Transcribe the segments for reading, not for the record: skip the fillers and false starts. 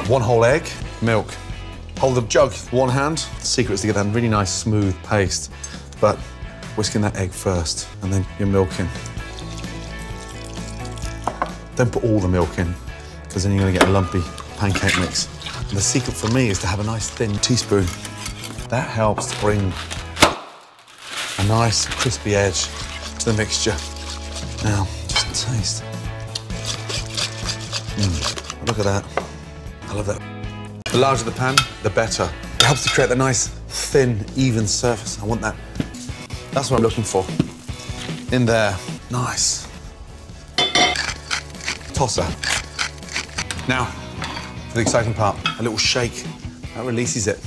1 whole egg, milk. Hold the jug with one hand. The secret is to get that really nice, smooth paste. But whisking that egg first, and then your milk in. Don't put all the milk in, because then you're going to get a lumpy pancake mix. And the secret for me is to have a nice thin teaspoon. That helps to bring a nice crispy edge to the mixture. Now, just taste. Look at that. I love that. The larger the pan, the better. It helps to create a nice, thin, even surface. I want that. That's what I'm looking for. In there. Nice. Tosser. Now, for the exciting part, a little shake. That releases it.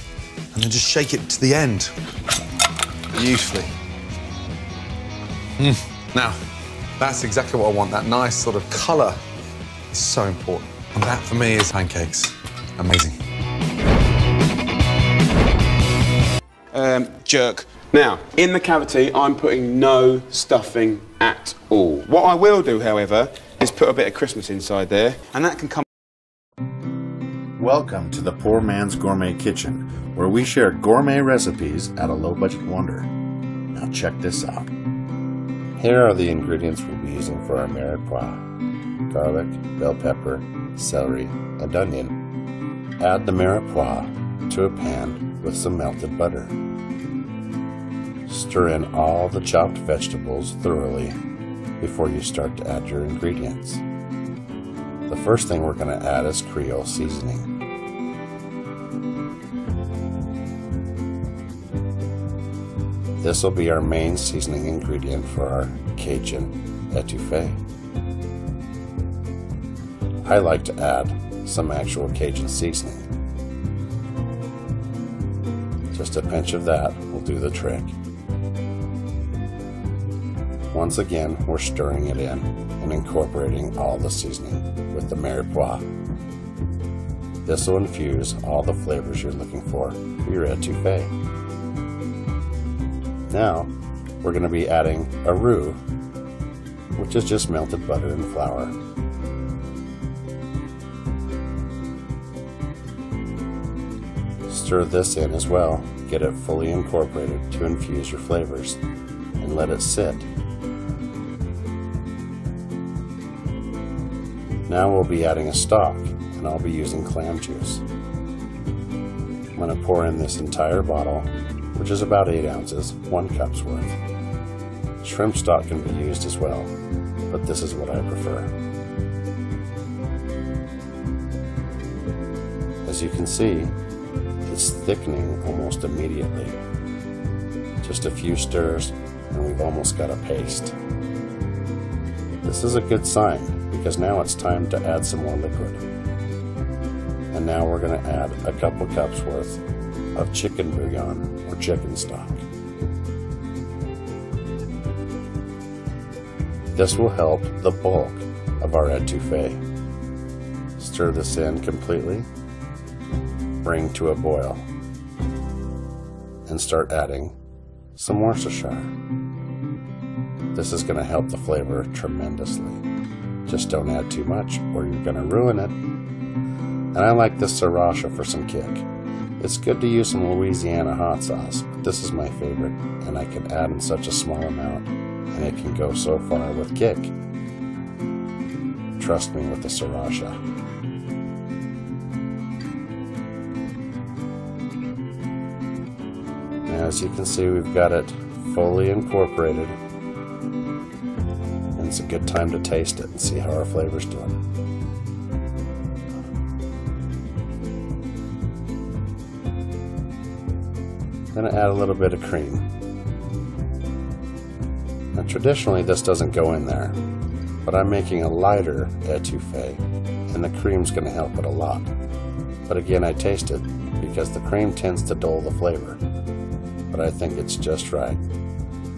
And then just shake it to the end. Beautifully. Now, that's exactly what I want. That nice sort of colour is so important. And that, for me, is pancakes. Amazing. Jerk. Now, in the cavity, I'm putting no stuffing at all. What I will do, however, is put a bit of Christmas inside there, and that can come. Welcome to the Poor Man's Gourmet Kitchen, where we share gourmet recipes at a low-budget wonder. Now check this out. Here are the ingredients we'll be using for our mirepoix: garlic, bell pepper, celery, and onion. Add the mirepoix to a pan with some melted butter. Stir in all the chopped vegetables thoroughly before you start to add your ingredients. The first thing we're going to add is Creole seasoning. This will be our main seasoning ingredient for our Cajun etouffee. I like to add some actual Cajun seasoning. Just a pinch of that will do the trick. Once again, we're stirring it in and incorporating all the seasoning with the mirepoix. This will infuse all the flavors you're looking for your etouffee. Now, we're going to be adding a roux, which is just melted butter and flour. Stir this in as well, get it fully incorporated to infuse your flavors, and let it sit. Now we'll be adding a stock, and I'll be using clam juice. I'm going to pour in this entire bottle, which is about 8 ounces, 1 cup's worth. Shrimp stock can be used as well, but this is what I prefer. As you can see, it's thickening almost immediately. Just a few stirs, and we've almost got a paste. This is a good sign, because now it's time to add some more liquid. And now we're going to add a couple cups worth of chicken bouillon or chicken stock. This will help the bulk of our etouffee. Stir this in completely, bring to a boil, and start adding some Worcestershire. This is going to help the flavor tremendously. Just don't add too much or you're going to ruin it. And I like this sriracha for some kick. It's good to use some Louisiana hot sauce, but this is my favorite, and I can add in such a small amount, and it can go so far with kick. Trust me with the sriracha. Now, as you can see, we've got it fully incorporated. It's a good time to taste it and see how our flavor's doing. I'm going to add a little bit of cream. Now traditionally this doesn't go in there, but I'm making a lighter etouffee and the cream's going to help it a lot. But again, I taste it because the cream tends to dull the flavor, but I think it's just right.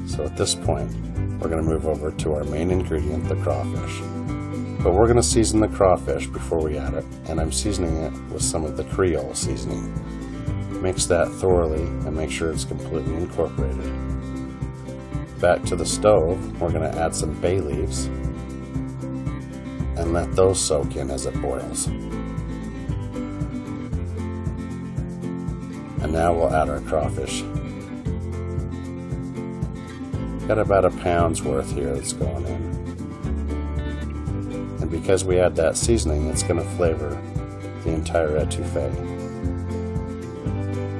So at this point, we're going to move over to our main ingredient, the crawfish. But we're going to season the crawfish before we add it, and I'm seasoning it with some of the Creole seasoning. Mix that thoroughly and make sure it's completely incorporated. Back to the stove, we're going to add some bay leaves and let those soak in as it boils. And now we'll add our crawfish. Got about a pound's worth here that's going in. And because we add that seasoning, it's going to flavor the entire etouffee.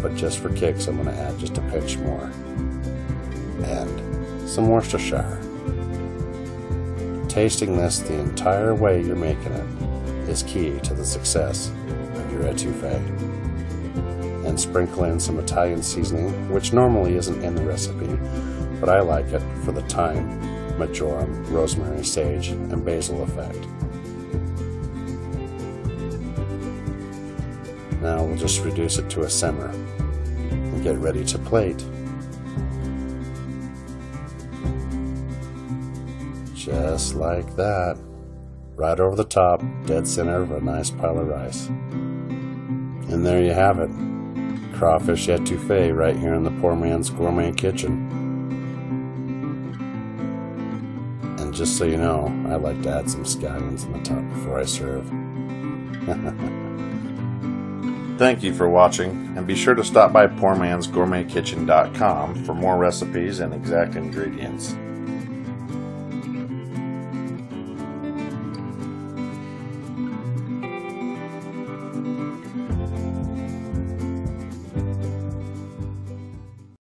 But just for kicks, I'm going to add just a pinch more. And some Worcestershire. Tasting this the entire way you're making it is key to the success of your etouffee. And sprinkle in some Italian seasoning, which normally isn't in the recipe, but I like it for the thyme, marjoram, rosemary, sage, and basil effect. Now we'll just reduce it to a simmer and get ready to plate. Just like that. Right over the top, dead center of a nice pile of rice. And there you have it. Crawfish etouffee right here in the poor man's gourmet kitchen. And just so you know, I like to add some scallions on the top before I serve. Thank you for watching, and be sure to stop by poormansgourmetkitchen.com for more recipes and exact ingredients.